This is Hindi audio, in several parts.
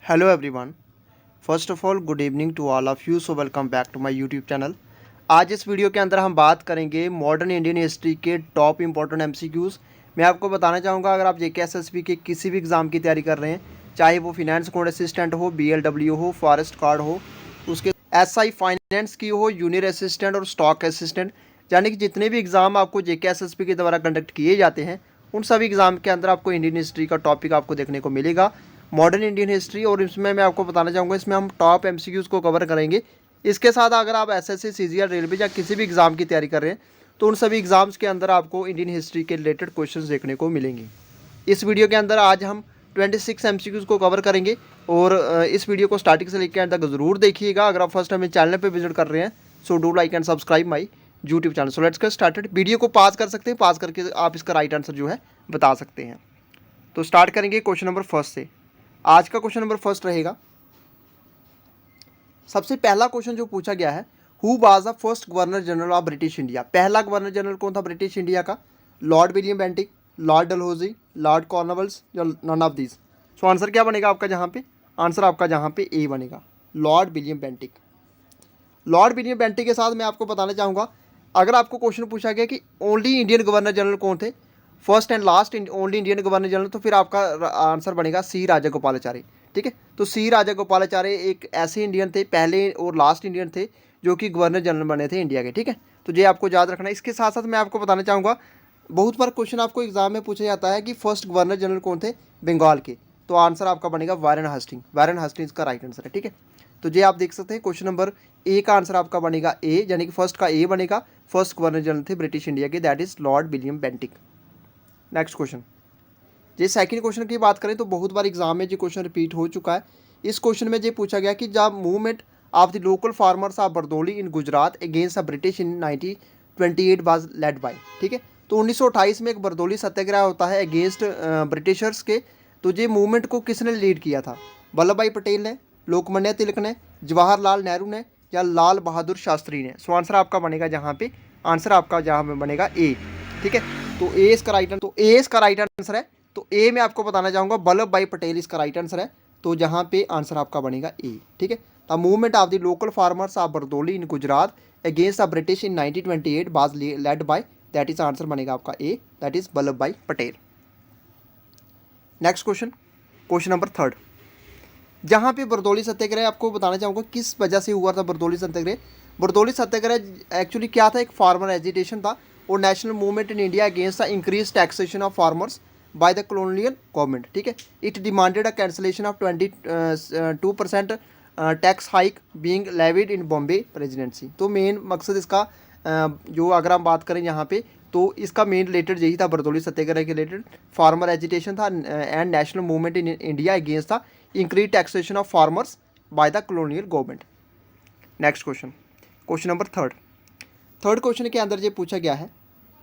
Hello everyone. First of all good evening to all of you. So welcome back to my YouTube channel. आज इस वीडियो के अंदर हम बात करेंगे मॉडर्न इंडियन हिस्ट्री के टॉप इंपॉर्टेंट एमसीक्यूज़। मैं आपको बताना चाहूँगा, अगर आप जेके एसएसबी के किसी भी एग्ज़ाम की तैयारी कर रहे हैं, चाहे वो फिनेंस कोड असिस्टेंट हो, बीएलडब्ल्यू हो, फॉरेस्ट गार्ड हो, उसके एसआई फाइनेंस की हो, जूनियर असिस्टेंट और स्टॉक असिस्टेंट, यानी कि जितने भी एग्ज़ाम आपको जेके एसएसबी के द्वारा कंडक्ट किए जाते हैं, उन सभी एग्ज़ाम के अंदर आपको इंडियन हिस्ट्री का टॉपिक आपको देखने को मिलेगा, मॉडर्न इंडियन हिस्ट्री। और इसमें मैं आपको बताना चाहूँगा, इसमें हम टॉप एमसीक्यूज़ को कवर करेंगे। इसके साथ अगर आप एसएससी, सीजीएल, रेलवे या किसी भी एग्ज़ाम की तैयारी कर रहे हैं, तो उन सभी एग्ज़ाम्स के अंदर आपको इंडियन हिस्ट्री के रिलेटेड क्वेश्चंस देखने को मिलेंगे। इस वीडियो के अंदर आज हम 26 एमसीक्यूज़ को कवर करेंगे और इस वीडियो को स्टार्टिंग से लेकर अंत तक ज़रूर देखिएगा। अगर आप फर्स्ट हमें चैनल पर विजिट कर रहे हैं, so do like and subscribe my YouTube channel. So let's get started. Video को पास कर सकते हैं, पास करके आप इसका राइट आंसर जो है बता सकते हैं। तो स्टार्ट करेंगे क्वेश्चन नंबर फर्स्ट से। आज का क्वेश्चन नंबर फर्स्ट रहेगा। सबसे पहला क्वेश्चन जो पूछा गया है, who was the first governor general of British India. पहला गवर्नर जनरल कौन था ब्रिटिश इंडिया का? Lord William Bentinck, Lord Dalhousie, Lord Cornwallis या none of these. So answer क्या बनेगा आपका जहाँ पे? आंसर आपका जहाँ पे ए बनेगा, Lord William Bentinck. Lord William Bentinck के साथ मैं आपको बताना चाहूँगा, अगर आपको क्वेश्चन पूछा गया कि ओनली इंडियन गवर्नर जनरल कौन थे, first and last only Indian governor general, तो फिर आपका आंसर बनेगा सी राजागोपालाचारी। ठीक है, तो सी राजागोपालाचारी एक ऐसे इंडियन थे, पहले और लास्ट इंडियन थे जो कि गवर्नर जनरल बने थे इंडिया के। ठीक है, तो ये आपको याद रखना है। इसके साथ साथ मैं आपको बताना चाहूँगा, बहुत बार क्वेश्चन आपको एग्जाम में पूछा जाता है कि फर्स्ट गवर्नर जनरल कौन थे बंगाल के, तो आंसर आपका बनेगा वारेन हास्टिंग। वारेन हास्टिंग्स का राइट आंसर है। ठीक है, तो ये आप देख सकते हैं क्वेश्चन नंबर ए का आंसर आपका बनेगा ए, यानी कि फर्स्ट का ए बनेगा। फर्स्ट गवर्नर जनरल थे ब्रिटिश इंडिया के, that is Lord William Bentinck. Next question, ये सेकंड क्वेश्चन की बात करें तो बहुत बार एग्जाम में ये क्वेश्चन रिपीट हो चुका है। इस क्वेश्चन में ये पूछा गया कि जब movement of the local farmers of Bardoli in Gujarat against the British in 1928 was led by. ठीक है, तो 1928 में एक बरदौली सत्याग्रह होता है अगेंस्ट ब्रिटिशर्स के। तो ये मूवमेंट को किसने लीड किया था? वल्लभ भाई पटेल ने, लोकमान्य तिलक ने, जवाहरलाल नेहरू ने या लाल बहादुर शास्त्री ने। सो आंसर आपका बनेगा जहाँ पे, आंसर आपका जहाँ पे बनेगा ए। ठीक है, तो ए इसका राइट आंसर, तो ए इसका राइट आंसर है। तो ए में आपको बताना चाहूँगा वल्लभ भाई पटेल इसका राइट आंसर है, तो जहाँ पे आंसर आपका बनेगा ए। ठीक है, the movement of the local farmers of Bardoli in Gujarat against the British in 1928 was led by, that is answer बनेगा आपका ए, दैट इज वल्लभ भाई Patel. Next question, question number third, जहाँ पे बरदौली सत्याग्रह आपको बताना चाहूँगा किस वजह से हुआ था बरदौली सत्याग्रह। बरदौली सत्याग्रह एक्चुअली क्या था? एक फार्मर एजिटेशन था और national movement in India against the increase taxation of farmers by the colonial government. ठीक है, it demanded a cancellation of 22% tax hike being levied in Bombay presidency. तो मेन मकसद इसका जो अगर हम बात करें यहाँ पे, तो इसका मेन रिलेटेड यही था, बरदौली सत्याग्रह के रिलेटेड फार्मर एजिटेशन था and national movement in India against था increase taxation of farmers by the colonial government. Next question, question number third. Third question के अंदर ये पूछा गया है,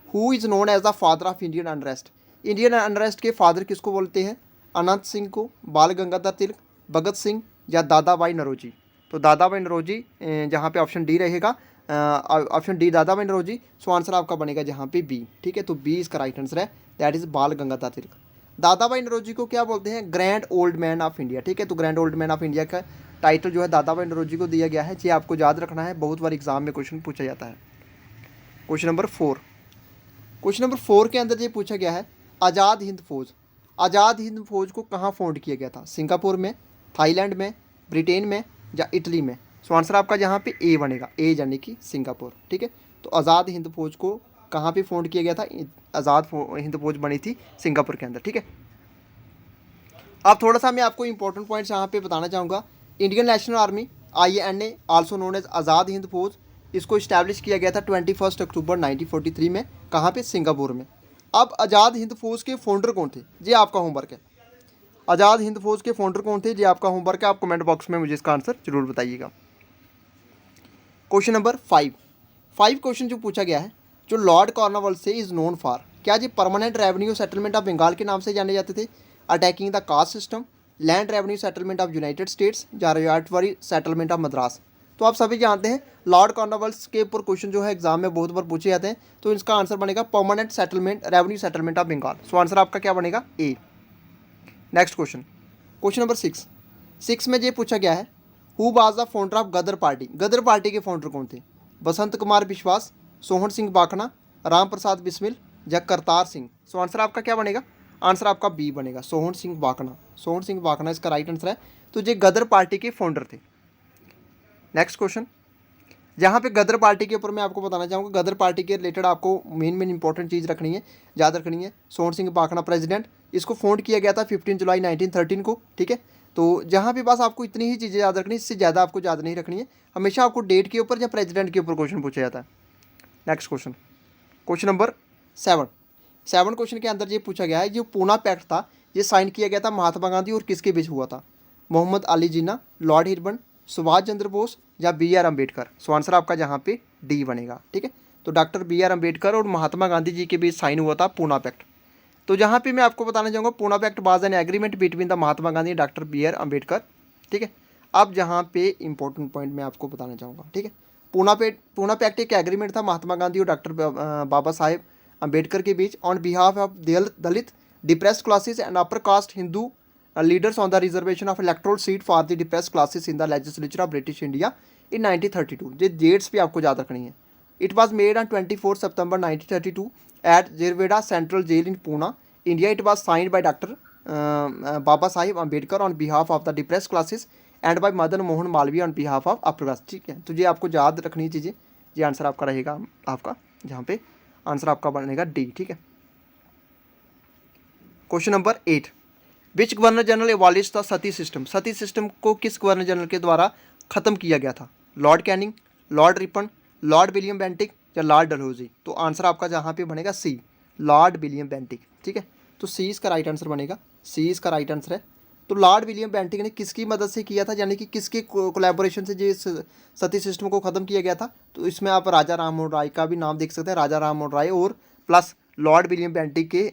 who is known as the father of Indian unrest. Indian unrest के फादर किसको बोलते हैं? अनंत सिंह को, बाल गंगाधर तिलक, भगत सिंह या दादा भाई नौरोजी। तो दादा भाई नौरोजी जहाँ पे ऑप्शन डी रहेगा, ऑप्शन डी दादा भाई नौरोजी। सो आंसर आपका बनेगा जहाँ पे बी। ठीक है, तो बी इसका राइट आंसर है, दैट इज बाल गंगाधर तिलक। दादा भाई नौरोजी को क्या बोलते हैं? Grand old man of India. ठीक है, तो grand old man of India का टाइटल जो है दादा भाई नौरोजी को दिया गया है। ये आपको याद रखना है, बहुत बार एग्जाम में क्वेश्चन पूछा जाता है। Question number four, question number four के अंदर ये पूछा गया है, आज़ाद हिंद फौज। आज़ाद हिंद फौज को कहाँ फाउंड किया गया था? सिंगापुर में, थाईलैंड में, ब्रिटेन में या इटली में। सो आंसर आपका जहाँ पे ए बनेगा, ए यानी कि सिंगापुर। ठीक है, तो आज़ाद हिंद फौज को कहाँ पे फाउंड किया गया था? आज़ाद हिंद फौज बनी थी सिंगापुर के अंदर। ठीक है, अब थोड़ा सा मैं आपको इंपॉर्टेंट पॉइंट्स यहाँ पे बताना चाहूँगा। Indian national army, INA also known as Azad Hind Fauj, इसको इस्टेब्लिश किया गया था 21 अक्टूबर 1943 में। कहाँ पे? सिंगापुर में। अब आज़ाद हिंद फौज के फाउंडर कौन थे? ये आपका होमवर्क है। आज़ाद हिंद फौज के फाउंडर कौन थे? ये आपका होमवर्क है, आप कमेंट बॉक्स में मुझे इसका आंसर जरूर बताइएगा। क्वेश्चन नंबर फाइव क्वेश्चन जो पूछा गया है, जो लॉर्ड कॉर्नवालिस से इज़ नोन फॉर, क्या ये permanent revenue settlement of Bengal के नाम से जाने जाते थे? Attacking the caste system, land revenue settlement of United States या रॉयल्टी सेटलमेंट ऑफ मद्रास। तो आप सभी जानते हैं लॉर्ड कॉर्नवालिस के ऊपर क्वेश्चन जो है एग्जाम में बहुत बार पूछे जाते हैं, तो इसका आंसर बनेगा permanent settlement revenue settlement of Bengal. So answer आपका क्या बनेगा? A. Next question, question number 6, 6 में ये पूछा गया है, who was the founder of Ghadar party. Ghadar party के फाउंडर कौन थे? बसंत कुमार विश्वास, सोहन सिंह बाखना, राम प्रसाद बिस्मिल या करतार सिंह। सो आंसर आपका क्या बनेगा? आंसर आपका बी बनेगा, सोहन सिंह बाखना। सोहन सिंह बाखना इसका राइट आंसर है। तो ये गदर पार्टी के फाउंडर थे। नेक्स्ट क्वेश्चन, जहाँ पे गदर पार्टी के ऊपर मैं आपको बताना चाहूँगा, गदर पार्टी के रिलेटेड आपको मेन इंपॉर्टेंट चीज़ रखनी है, याद रखनी है। सोहन सिंह बाखना प्रेसिडेंट, इसको फाउंड किया गया था 15 जुलाई 1913 को, ठीक है। तो जहाँ भी बस आपको इतनी ही चीज़ें याद रखनी है, इससे ज़्यादा आपको याद नहीं रखनी है। हमेशा आपको डेट के ऊपर या प्रेसिडेंट के ऊपर क्वेश्चन पूछा जाता है। Next question, question number 7 question के अंदर ये पूछा गया है, जो पूना पैक्ट था ये साइन किया गया था महात्मा गांधी और किसके बीच हुआ था? मोहम्मद अली जिन्ना, लॉर्ड हिरबन, सुभाष चंद्र बोस या B R Ambedkar. So answer आपका जहाँ पे डी बनेगा, ठीक है। तो डॉक्टर बी आर अम्बेडकर और महात्मा गांधी जी के बीच साइन हुआ था पूना पैक्ट। तो जहाँ पे मैं आपको बताना चाहूँगा, Poona pact was an agreement between the Mahatma Gandhi and doctor B R Ambedkar, ठीक है। अब जहाँ पे इंपॉर्टेंट पॉइंट मैं आपको बताना चाहूँगा, ठीक है। पूना पैक्ट एक एग्रीमेंट था महात्मा गांधी और डॉक्टर बाबा साहेब अम्बेडकर के बीच on behalf of Dalit, depressed classes and upper caste Hindu leaders on the reservation of electoral seat for the depressed classes in the legislature of British India in 1932। ये डेट्स भी आपको याद रखनी है। इट वॉज मेड ऑन 24 सितंबर 1932 at Yerwada central jail in Poona, India. It was signed by doctor Baba Sahib Ambedkar on behalf of the depressed classes and bye Madan Mohan Malaviya on behalf of upper caste, ठीक है। तो ये आपको याद रखनी चीज़ें। ये आंसर आपका रहेगा आपका, जहाँ पे आंसर आपका बनेगा डी, ठीक है। Question number 8, which governor general abolish the Sati system. Sati system को किस गवर्नर जनरल के द्वारा ख़त्म किया गया था? Lord Canning, Lord Ripon, Lord William Bentinck या लॉर्ड डलहौजी। तो आंसर आपका जहाँ पे बनेगा सी, लॉर्ड विलियम बेंटिक, ठीक है। तो सी इसका राइट आंसर बनेगा, सी इसका राइट आंसर है। तो लॉर्ड विलियम बेंटिक ने किसकी मदद से किया था, यानी कि किसके कोलैबोरेशन से जो सती सिस्टम को ख़त्म किया गया था? तो इसमें आप राजा राम मोहन राय का भी नाम देख सकते हैं, राजा राम मोहन राय और प्लस लॉर्ड विलियम बेंटिक के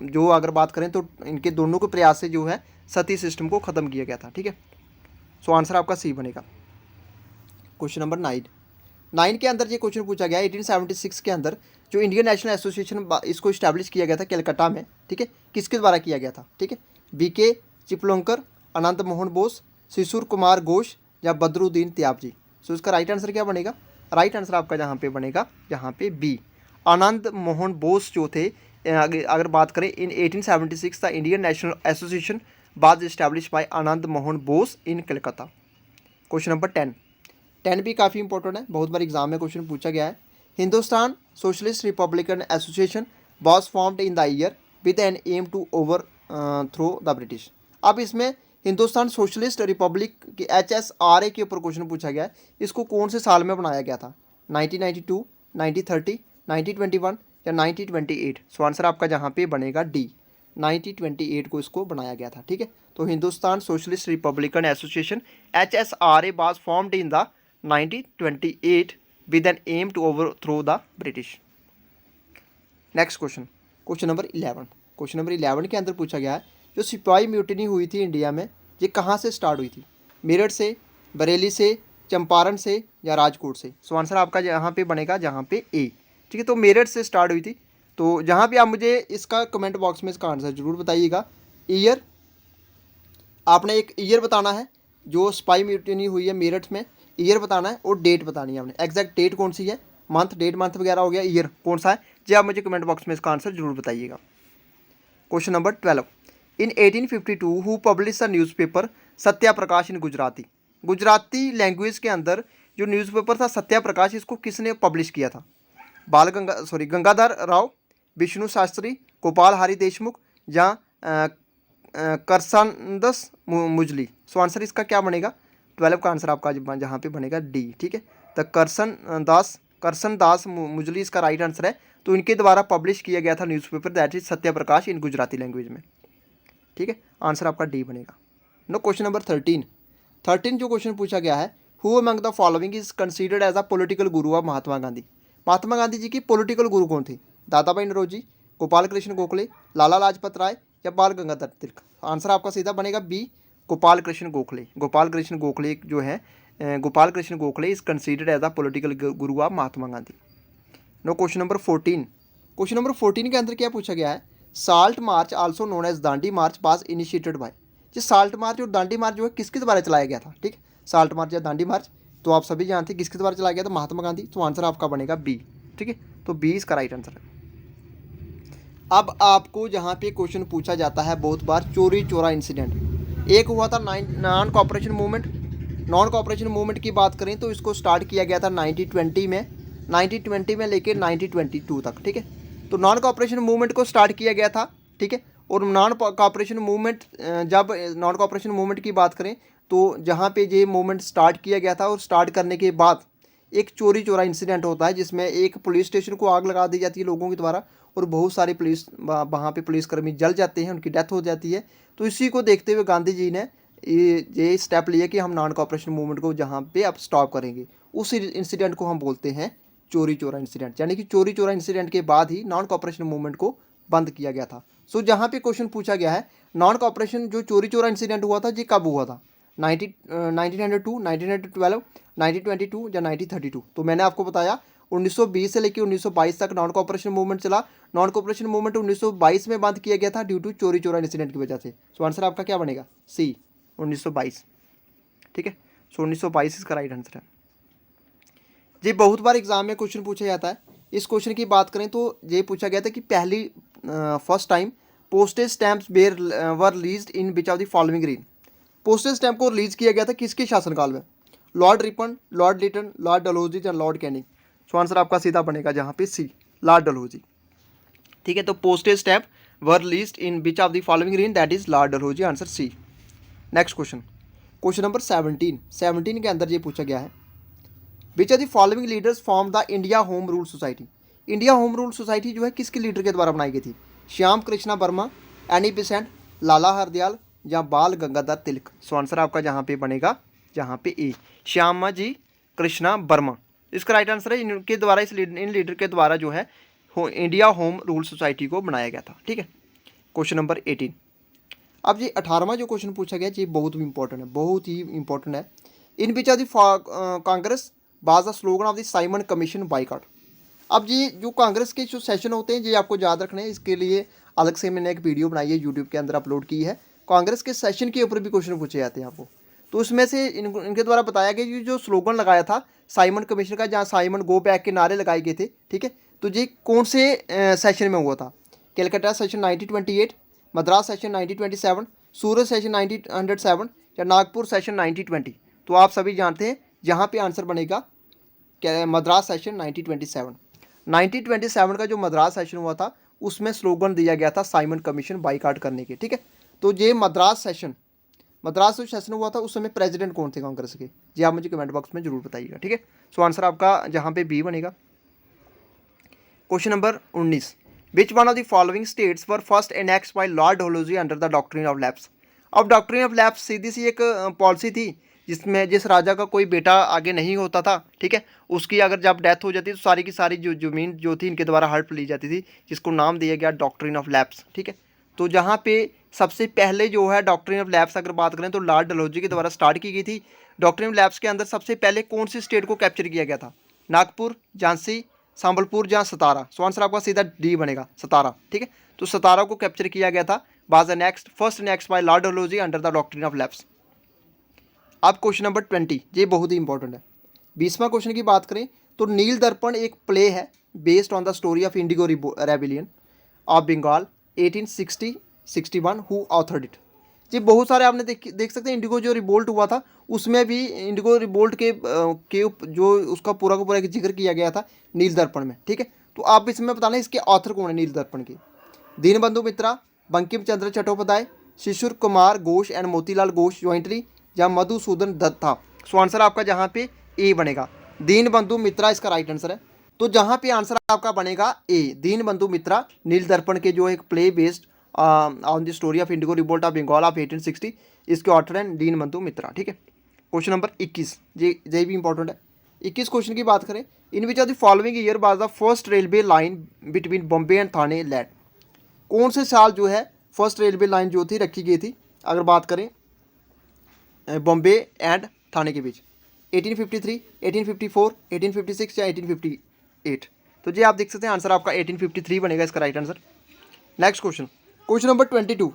जो अगर बात करें तो इनके दोनों के प्रयास से जो है सती सिस्टम को ख़त्म किया गया था, ठीक है। सो आंसर आपका सी बनेगा। क्वेश्चन नंबर 9 के अंदर ये क्वेश्चन पूछा गया है, 1876 के अंदर जो इंडियन नेशनल एसोसिएशन इसको इस्टेब्लिश किया गया था कलकत्ता में, ठीक है, किसके द्वारा किया गया था? ठीक है, बीके चिपलंकर, आनंद मोहन बोस, शिशुर कुमार घोष या बदरुद्दीन त्याबजी। सो इसका राइट आंसर क्या बनेगा? राइट आंसर आपका जहाँ पे बनेगा, यहाँ पे बी, आनंद मोहन बोस जो थे। अगर बात करें इन 1876 the Indian national association was establish bye Anand Mohan Bose in Calcutta. Question number 10 भी काफ़ी इंपॉर्टेंट है, बहुत बार एग्जाम में क्वेश्चन पूछा गया है। Hindustan socialist republican association was formed in the year with an aim to overthrow the British. अब इसमें हिंदुस्तान सोशलिस्ट रिपब्लिक के HSRA के ऊपर क्वेश्चन पूछा गया है, इसको कौन से साल में बनाया गया था? 1992, 1930, 1921 या 1928। सो आंसर आपका जहाँ पे बनेगा डी, 1928 को इसको बनाया गया था, ठीक है। तो Hindustan socialist republican association HSRA was formed in the 1928 with an aim to overthrow the British. Next question, question number 11। Question number 11 के अंदर पूछा गया है, जो सिपाही म्यूटिनी हुई थी इंडिया में, ये कहाँ से स्टार्ट हुई थी? मेरठ से, बरेली से, चंपारण से या राजकोट से? सो आंसर आपका यहाँ पे बनेगा, जहाँ पे ए, ठीक है। तो मेरठ से स्टार्ट हुई थी। तो जहाँ पे आप मुझे इसका कमेंट बॉक्स में इसका आंसर जरूर बताइएगा। ईयर, आपने एक ईयर बताना है, जो सिपाही म्यूटिनी हुई है मेरठ में, ईयर बताना है और डेट बतानी है आपने। एग्जैक्ट डेट कौन सी है, मंथ, डेट मंथ वगैरह हो गया, ईयर कौन सा है, जी आप मुझे कमेंट बॉक्स में इसका आंसर जरूर बताइएगा। Question number 12, in 1852 who publish the newspaper Satyaprakash in Gujarati. Gujarati language के अंदर जो न्यूज़पेपर था सत्याप्रकाश, इसको किसने पब्लिश किया था? गंगाधर राव, विष्णु शास्त्री, गोपाल हरि देशमुख या करसनदास मुजली। सो आंसर इसका क्या बनेगा? 12 का आंसर आपका जहाँ पे बनेगा डी, ठीक है। तो करसनदास मुजली इसका राइट आंसर है। तो इनके द्वारा पब्लिश किया गया था newspaper, that is Satyaprakash in Gujarati language में, ठीक है। आंसर आपका डी बनेगा। नो, क्वेश्चन नंबर 13 जो क्वेश्चन पूछा गया है, who among the following is considered as a political guru of Mahatma Gandhi. Mahatma Gandhi ji की पॉलिटिकल गुरु कौन थे? दादा भाई नौरोजी, गोपाल कृष्ण गोखले, लाला लाजपत राय या बाल गंगाधर तिलक। आंसर आपका सीधा बनेगा बी, गोपाल कृष्ण गोखले। गोपाल कृष्ण गोखले जो है, Gopal Krishna Gokhale is considered as a political guru of Mahatma Gandhi. No, question number 14। Question number 14 के अंदर क्या पूछा गया है? Salt march also known as Dandi march was initiated by. ये साल्ट मार्च और दांडी मार्च जो है किसके द्वारा चलाया गया था, ठीक है, साल्ट मार्च या दांडी मार्च तो आप सभी जानते हैं किसके द्वारा चलाया गया था, महात्मा गांधी। तो आंसर आपका बनेगा बी, ठीक है, तो बी इसका राइट आंसर है। अब आपको जहाँ पे क्वेश्चन पूछा जाता है बहुत बार चोरी चोरा इंसिडेंट, एक हुआ था non cooperation movement. Non cooperation movement की बात करें तो इसको स्टार्ट किया गया था 1920 में, 1920 में लेके 1922 तक, ठीक है। तो नॉन कॉपरेशन मूवमेंट को स्टार्ट किया गया था, ठीक है। और नॉन कॉपरेशन मूवमेंट, जब नॉन कॉपरेशन मूवमेंट की बात करें तो जहाँ पे ये मूवमेंट स्टार्ट किया गया था और स्टार्ट करने के बाद एक चोरी चोरा इंसिडेंट होता है जिसमें एक पुलिस स्टेशन को आग लगा दी जाती है लोगों के द्वारा और बहुत सारे पुलिस वहाँ पे पुलिसकर्मी जल जाते हैं, उनकी डेथ हो जाती है। तो इसी को देखते हुए गांधी जी ने ये स्टेप लिया कि हम नॉन कॉपरेशन मूवमेंट को जहाँ पे अब स्टॉप करेंगे, उस इंसिडेंट को हम बोलते हैं चोरी चोरा इंसिडेंट। यानी कि चोरी चोरा इंसिडेंट के बाद ही नॉन कॉपरेशन मूवमेंट को बंद किया गया था। सो जहाँ पे क्वेश्चन पूछा गया है नॉन कॉपरेशन जो चोरी चोरा इंसिडेंट हुआ था ये कब हुआ था, 1902, 1912, 1922 या 1932। तो मैंने आपको बताया 1920 से लेकर 1922 तक नॉन कॉपरेशन मूवमेंट चला। नॉन कॉपरेशन मूवमेंट 1922 में बंद किया गया था ड्यू टू चोरी चोरा इंसिडेंट की वजह से। सो आंसर आपका क्या बनेगा, सी 1922, ठीक है। सो 1922 इसका राइट आंसर है। ये बहुत बार एग्जाम में क्वेश्चन पूछा जाता है। इस क्वेश्चन की बात करें तो ये पूछा गया था कि पहली first time postage stamps were released in which of the following region. Postage stamp को रिलीज किया गया था किसके शासनकाल में, Lord Ripon, Lord Lytton, Lord Dalhousie या लॉर्ड कैनिंग। सो आंसर आपका सीधा बनेगा जहाँ पे सी, लॉर्ड डलहौजी, ठीक है। तो postage stamp were released in which of the following region, that is Lord Dalhousie, answer C. Next question, question number 17 के अंदर ये पूछा गया है which are the following leaders form the India home rule society. India home rule society जो है किसके लीडर के द्वारा बनाई गई थी, श्याम कृष्णा वर्मा, एनी बेसेंट, लाला हरदयाल या बाल गंगाधर तिलक। सो आंसर आपका जहाँ पे बनेगा, जहाँ पे ए, श्यामा जी कृष्णा वर्मा इसका राइट आंसर है। इनके द्वारा इन लीडर के द्वारा जो है इंडिया होम रूल सोसाइटी को बनाया गया था, ठीक है। Question number 18। अब ये 18वां जो क्वेश्चन पूछा गया ये बहुत इंपॉर्टेंट है, बहुत ही इंपॉर्टेंट है। In which of the Congress was the slogan of the Simon commission boycott. अब ये जो कांग्रेस के जो सेशन होते हैं ये आपको याद रखने हैं, इसके लिए अलग से मैंने एक वीडियो बनाई है यूट्यूब के अंदर अपलोड की है। कांग्रेस के सेशन के ऊपर भी क्वेश्चन पूछे जाते हैं आपको। तो उसमें से इनके द्वारा बताया गया कि जो स्लोगन लगाया था साइमन कमीशन का, जहाँ साइमन गो बैक के नारे लगाए गए थे, ठीक है। तो ये कौन से सेशन में हुआ था, कलकत्ता सेशन 1928, मद्रास सेशन 1927, सूरत सेशन 1907 या नागपुर सेशन 1920। तो आप सभी जानते हैं यहाँ पे आंसर बनेगा मद्रास सेशन 1927। 1927 का जो मद्रास सेशन हुआ था उसमें स्लोगन दिया गया था साइमन कमीशन बाइकआउट करने के, ठीक है। तो ये मद्रास जो सेशन हुआ था उस समय प्रेसिडेंट कौन थे कांग्रेस के, जी आप मुझे कमेंट बॉक्स में जरूर बताइएगा, ठीक है। सो आंसर आपका जहाँ पे बी बनेगा। Question number 19, which one of the following states were first annexed by Lord Dalhousie under the doctrine of lapse. अब डॉक्ट्रिन ऑफ लैप्स सीधी सी एक पॉलिसी थी जिसमें जिस राजा का कोई बेटा आगे नहीं होता था, ठीक है, उसकी अगर जब डेथ हो जाती तो सारी की सारी जो ज़मीन जो थी इनके द्वारा हड़प ली जाती थी, जिसको नाम दिया गया डॉक्ट्रिन ऑफ लैप्स, ठीक है। तो जहाँ पे सबसे पहले जो है डॉक्ट्रिन ऑफ लैप्स अगर बात करें तो लॉर्ड डलहौजी के द्वारा स्टार्ट की गई थी। डॉक्ट्रिन ऑफ लैप्स के अंदर सबसे पहले कौन सी स्टेट को कैप्चर किया गया था, नागपुर, झांसी, संबलपुर या सतारा। सो आंसर आपका सीधा डी बनेगा, सतारा, ठीक है। तो सतारा को कैप्चर किया गया था was the first annexed by Lord Dalhousie under the doctrine of lapse. अब क्वेश्चन नंबर 20, ये बहुत ही इंपॉर्टेंट है। 20वां क्वेश्चन की बात करें तो नील दर्पण एक प्ले है based on the story of indigo rebellion of Bengal 1860-61 who authored it. ये बहुत सारे आपने देख सकते हैं, इंडिगो जो रिवोल्ट हुआ था उसमें भी इंडिगो रिवोल्ट के जो उसका पूरा का पूरा एक जिक्र किया गया था नील दर्पण में, ठीक है। तो आप इसमें बताना इसके ऑथर कौन है नील दर्पण के, दीनबंधु मित्रा, बंकिम चंद्र चट्टोपाध्याय, शिशिर कुमार घोष एंड मोतीलाल घोष ज्वाइंटली या मधुसूदन दत्त था। सो आंसर आपका जहाँ पे ए बनेगा, दीनबंधु मित्रा इसका राइट आंसर है। तो जहाँ पे आंसर आपका बनेगा ए, दीनबंधु मित्रा नील दर्पण के जो एक play based on the story of indigo revolt of Bengal of 1860, इसके ऑथर हैं दीनबंधु मित्रा, ठीक है। क्वेश्चन नंबर 21, ये भी इंपॉर्टेंट है। 21 क्वेश्चन की बात करें, in which of the following year was the first railway line between Bombay and Thane laid. कौन से साल जो है फर्स्ट रेलवे लाइन जो थी रखी गई थी अगर बात करें बॉम्बे एंड थाने के बीच, 1853, 1854, 1856 या 1858। तो जी आप देख सकते हैं आंसर आपका 1853 बनेगा इसका right answer. Next question, question number 22,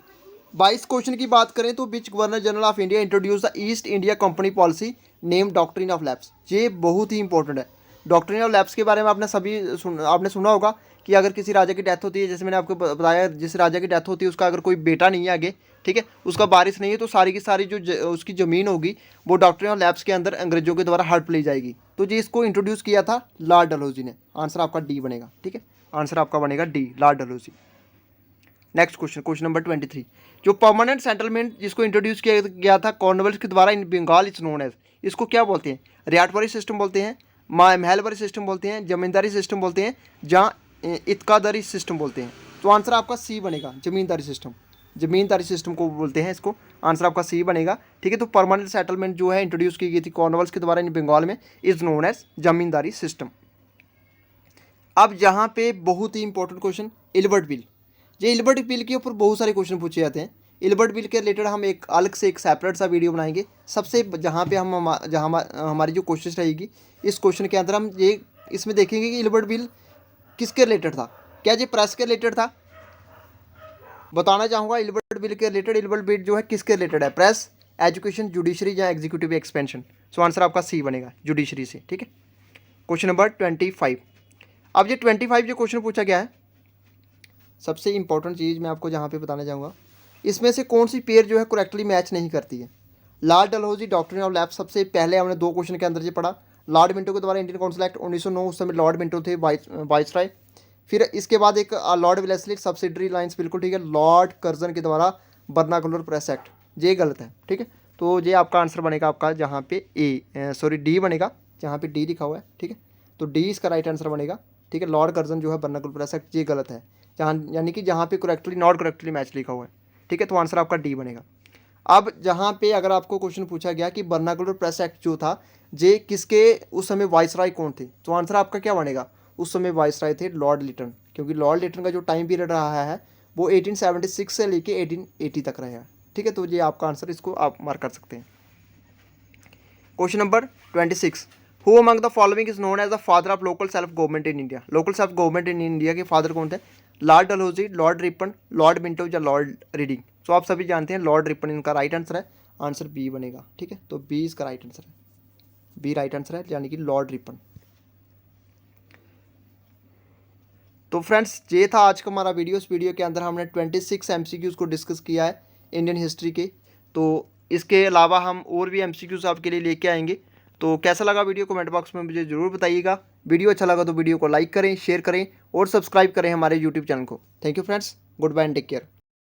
22 question की बात करें तो which governor general of India introduce the East India Company policy name doctrine of lapse. ये बहुत ही इंपॉर्टेंट है। डॉक्ट्रिन ऑफ लैप्स के बारे में आपने सुना होगा कि अगर किसी राजा की डेथ होती है, जैसे मैंने आपको बताया, जिस राजा की डेथ होती है उसका अगर कोई बेटा नहीं है आगे, ठीक है, उसका वारिस नहीं है, तो सारी की सारी उसकी ज़मीन होगी वो डॉक्ट्रिन ऑफ लैप्स के अंदर अंग्रेजों के द्वारा हड़प ली जाएगी। तो जी इसको इंट्रोड्यूस किया था लॉर्ड डलहौजी ने। आंसर आपका डी बनेगा, ठीक है, आंसर आपका बनेगा D, Lord Dalhousie. Next question, question number 23, जो परमानेंट सेटलमेंट जिसको इंट्रोड्यूस किया गया था कॉर्नवालिस के द्वारा इन बंगाल इज नोन एज, इसको क्या बोलते हैं? रियाटवारी सिस्टम बोलते हैं, महलवारी सिस्टम बोलते हैं, जमींदारी सिस्टम बोलते हैं, जहाँ इतकादारी सिस्टम बोलते हैं। तो आंसर आपका सी बनेगा, जमींदारी सिस्टम। जमींदारी सिस्टम को बोलते हैं इसको, आंसर आपका सी बनेगा, ठीक है। तो परमानेंट सेटलमेंट जो है इंट्रोड्यूस की गई थी कॉर्नवालिस के द्वारा इन बंगाल में is known as zamindari system. अब यहाँ पे बहुत ही इंपॉर्टेंट क्वेश्चन, इल्बर्ट बिल। ये इल्बर्ट बिल के ऊपर बहुत सारे क्वेश्चन पूछे जाते हैं। इल्बर्ट बिल के रिलेटेड हम एक अलग से एक सेपरेट सा वीडियो बनाएंगे। सबसे जहाँ पे हमारी जो कोशिश रहेगी इस क्वेश्चन के अंदर हम ये इसमें देखेंगे कि इल्बर्ट बिल किसके रिलेटेड था। क्या ये प्रेस के रिलेटेड था? बताना चाहूँगा इल्बर्ट बिल के रिलेटेड, इल्बर्ट बिल जो है किसके रिलेटेड है? प्रेस, एजुकेशन, जुडिशरी या एग्जीक्यूटिव एक्सपेंशन। सो आंसर आपका सी बनेगा, जुडिशरी से, ठीक है। Question number 25। अब ये 25 जो क्वेश्चन पूछा गया है, सबसे इंपॉर्टेंट चीज़ मैं आपको जहाँ पे बताना चाहूँगा, इसमें से कौन सी पेयर जो है करेक्टली मैच नहीं करती है? Lord Dalhousie, doctrine of lapse, सबसे पहले हमने 2 क्वेश्चन के अंदर ये पढ़ा। लॉर्ड मिंटो के द्वारा इंडियन काउंसिल एक्ट 1909, उस समय लॉर्ड मिंटो थे वाइसराय। फिर इसके बाद एक लॉर्ड वेलेस्ली सब्सिडरी लाइन्स, बिल्कुल ठीक है। लॉर्ड कर्जन के द्वारा बर्नाकुलर प्रेस एक्ट, ये गलत है, ठीक है। तो ये आपका आंसर बनेगा आपका जहाँ पे डी बनेगा, जहाँ पे डी लिखा हुआ है, ठीक है। तो डी इसका राइट आंसर बनेगा, ठीक है। लॉर्ड कर्जन जो है बर्नाकुलर प्रेस एक्ट, ये गलत है, जहाँ यानी कि जहाँ पे करेक्टली नॉट करेक्टली मैच लिखा हुआ है, ठीक है। तो आंसर आपका डी बनेगा। अब जहाँ पे अगर आपको क्वेश्चन पूछा गया कि बर्नाकुलर प्रेस एक्ट जो था जे किसके उस समय वाइसराय कौन थे, तो आंसर आपका क्या बनेगा? उस समय वाइसराय थे लॉर्ड लिटन, क्योंकि लॉर्ड लिटन का जो टाइम पीरियड रहा है वो 1876 से लेके 1880 तक रहा है, ठीक है। तो ये आपका आंसर, इसको आप मार्क कर सकते हैं। Question number 26, who among the following is known as the father of local self government in India. Local self government in India के फादर कौन थे? Lord Dalhousie, Lord Ripon, Lord Minto या लॉर्ड रीडिंग। तो आप सभी जानते हैं लॉर्ड रिपन इनका राइट आंसर है, आंसर बी बनेगा, ठीक है। तो बी इसका राइट आंसर है, बी राइट आंसर है, यानी कि लॉर्ड रिपन। तो फ्रेंड्स ये था आज का हमारा वीडियो। इस वीडियो के अंदर हमने 26 MCQs को डिस्कस किया है इंडियन हिस्ट्री के। तो इसके अलावा हम और भी MCQs आपके लिए लेके आएंगे। तो कैसा लगा वीडियो कमेंट बॉक्स में मुझे ज़रूर बताइएगा। वीडियो अच्छा लगा तो वीडियो को लाइक करें, शेयर करें और सब्सक्राइब करें हमारे यूट्यूब चैनल को। Thank you friends, goodbye and take care.